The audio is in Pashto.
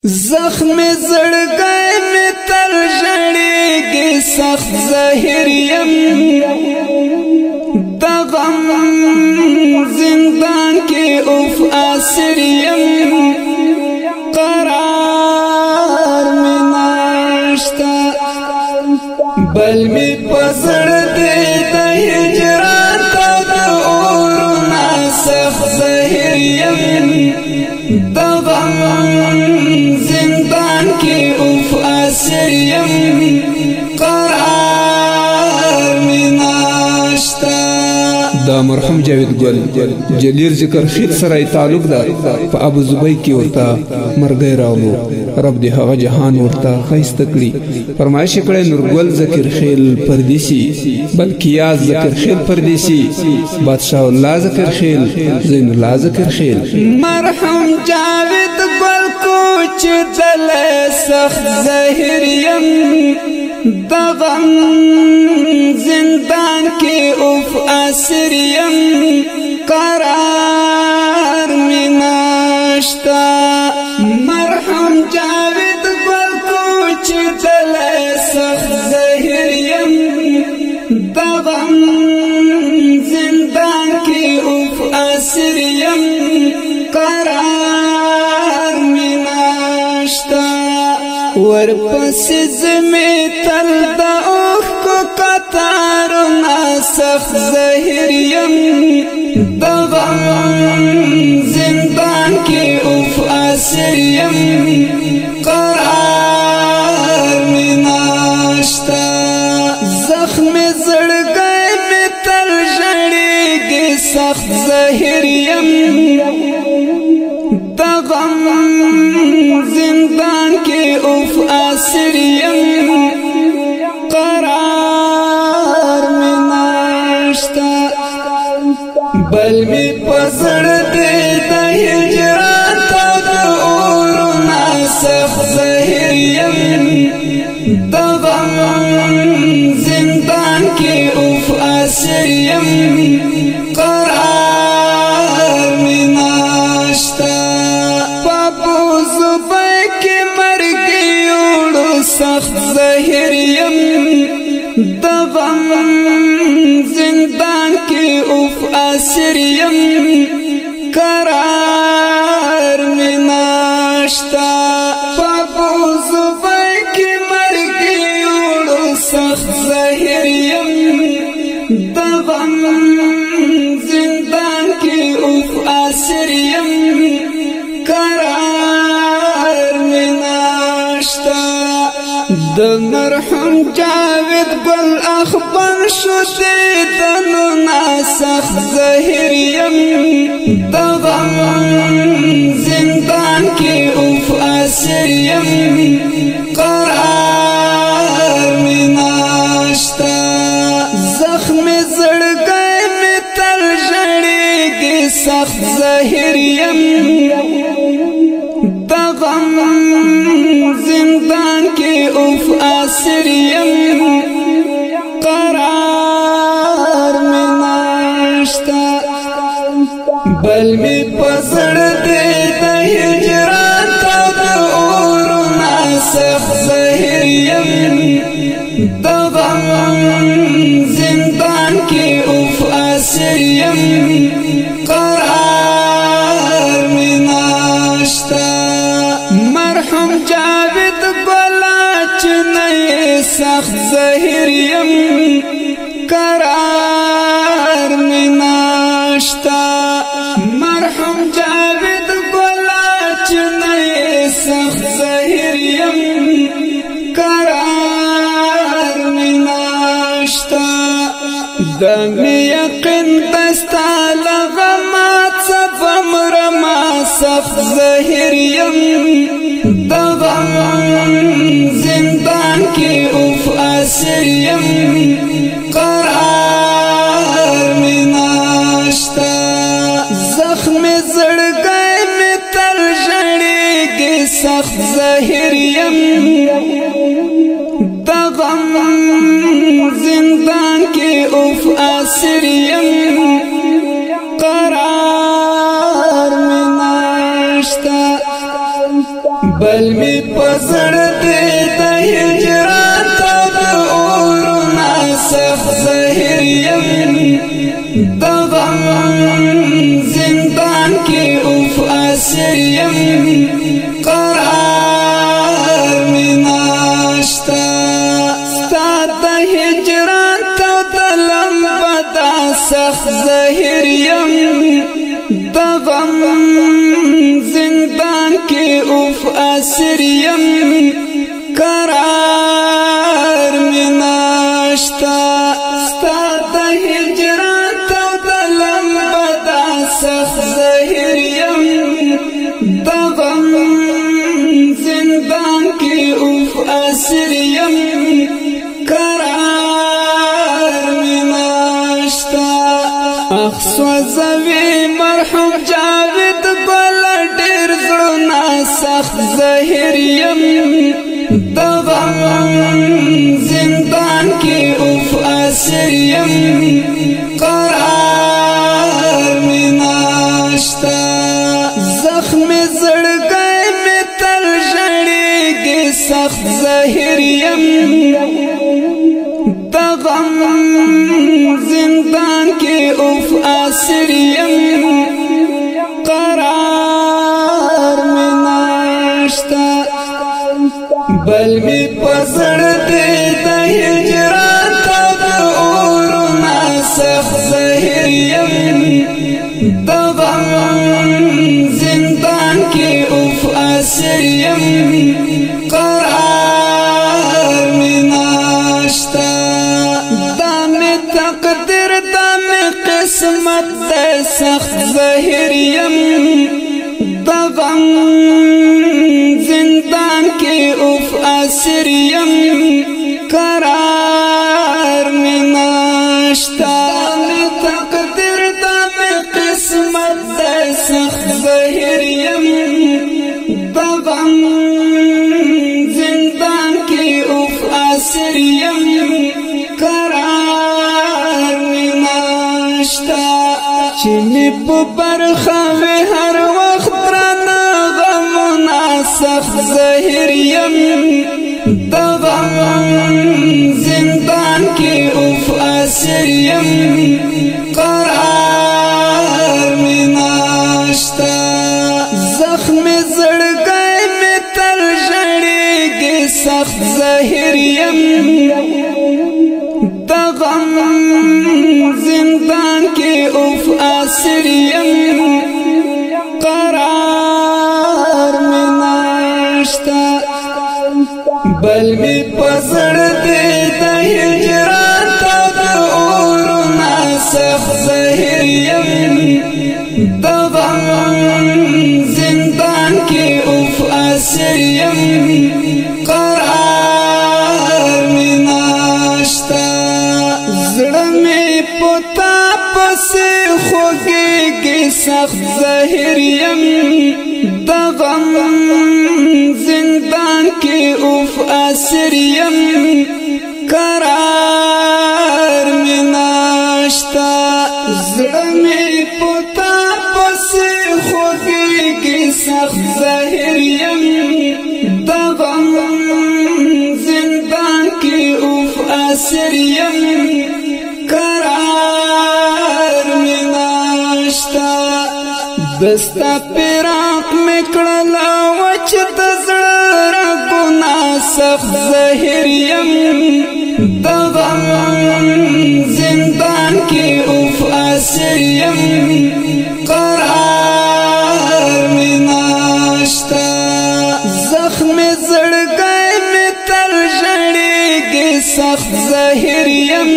زخم زړګی می تر ژړېږي سخت زهر یم د غم زندان کې اوف اسیر یم قرار می نشته بل می په زړه دی د هجران د اورونه سخت زهر یم د غم زندان کې اوف اسیر یم قرار می نشته. دا مرحوم جاوید ګل جلیل ذکر خیر سره تعلق ده په ابو زبی کې ورته مرګي راولو رب دې هغه جهان ورته خیسته کړی. فرمایش کړي نورګل ذکر خیل پردیسی بلکې یاز ذکر خیل پردیسی بادشاہ الله ذکر خیل زین الله ذکر خیل. مرحوم جاوید ګل کوچ دل سخت زهر یم د غم زندان کې اوف اسیر یم قرار می نشته. مرحوم جاوید ګل کوچ دل سخت زهر یم د غم زندان کې اوف اسیر یم قرار می نشته. ورپسې زمې تل د اوښکو قطارونه سخت زهر یم د غم زندان کې اوف اسیر یم قرار می نشته. زخم زړګی می تل ژړېږي سخت زهر یم د غم زندان کې اوف اسیر یم قرار می نشته بل می په زړه دی د هجران د اورونه سخت زهر یم د غم زندان کې اوف اسیر یم قرار می نشته. سخت زهر یم د غم زندان کې اوف اسیر یم قرار می نشته. په زبای کې مرګ یوړو سخت زهر یم د غم زندان کې اوف اسیر یم قرار می نشته. د مرحوم جاوید ګل اخبار شو د نو سخت زهر یم د غم زندان کې اوف اسیر یم قرار می نشته. زخم زړګی می تل ژړېږي سخت زهر یم د غم زندان کې اوف اسیر یم قرار می نشته بل می په زړه دی د هجران د اورونه سخت زهر یم د غم زندان کې اوف اسیر یم قرار می نشته. مرحوم جاوید ګل سخت زهر یم قرار می نشته. مرحوم جاوید ګل سخت زهر یم قرار می نشته. د می یقین دستا لغمات صفم رما سخت زهر یم د غم زندان کې اوف اسیر یم قرار می نشته. زخم زړګی می تل ژړېږي سخت زهر یم د غم زندان کې اوف اسیر یم قرار می نشته. بل می پزړ دې د هجرت د اورنا سخت زهر یم د غم زندان کې اوف اسیر یم قرار می ناشتا ستا د هجرت د لمبدا سخت زهر یم د غم زندان کې اوف اسیر یم قرار می ناشتا ستا د هجرت د لمبدا سخت زهر یم د غم زندان کې اوف اسیر یم قرار می ناشتا اخ سوځوي مرحوم جاوید ګل ډېر زړونه سخت زهر یم د غم زندان کې اوف اسیر یم قرار می ناشتا زخم زړګی می تل ژړېږي سخت زهر یم د غم زندان کې اوف اسیر یم قرار می ناشتا بل می پزړ دې د هجرت د اورنا سخت زهر یم د غم زندان کې اوف اسیر یم قرار می ناشتا دا می تقدیر دا می قسمت د سخت زهر یم د غم زندان کې اوف اسیر یم قرار می ناشتا می تقدیر دا می قسمت د سخت زهر یم د غم زندان کې اوف اسیر یم قرار می ناشتا چې می په برخه وي هر وخت درنه غمونه سخت زهر یم د غم زندان کې اوف اسیر یم قرار می ناشتا زخم زړګی می تل ژړېږي سخت زهر یم د غم زندان کې اوف اسیر یم قرار می ناشتا بل می پزړ دې د هجرت د اورنا سخت زهر یم د غم زندان کې اوف اسیر یم قرار می ناشتا زړه می پتا پسې خوږېږي سخت زهر یم د غم زندان کې اوف اسیر یم قرار می ناشتا زړه می پتا پسې خوږېږي سخت زهر یم د غم زندان کې اوف اسیر یم قرار می ناشتا دستا پیراق می کړلا وچ د زړه رګونه سخت زهر یم د غم زندان کې اوف اسیر یم قرار می ناشتا زخم زړګی می تل ژړېږي سخت زهر یم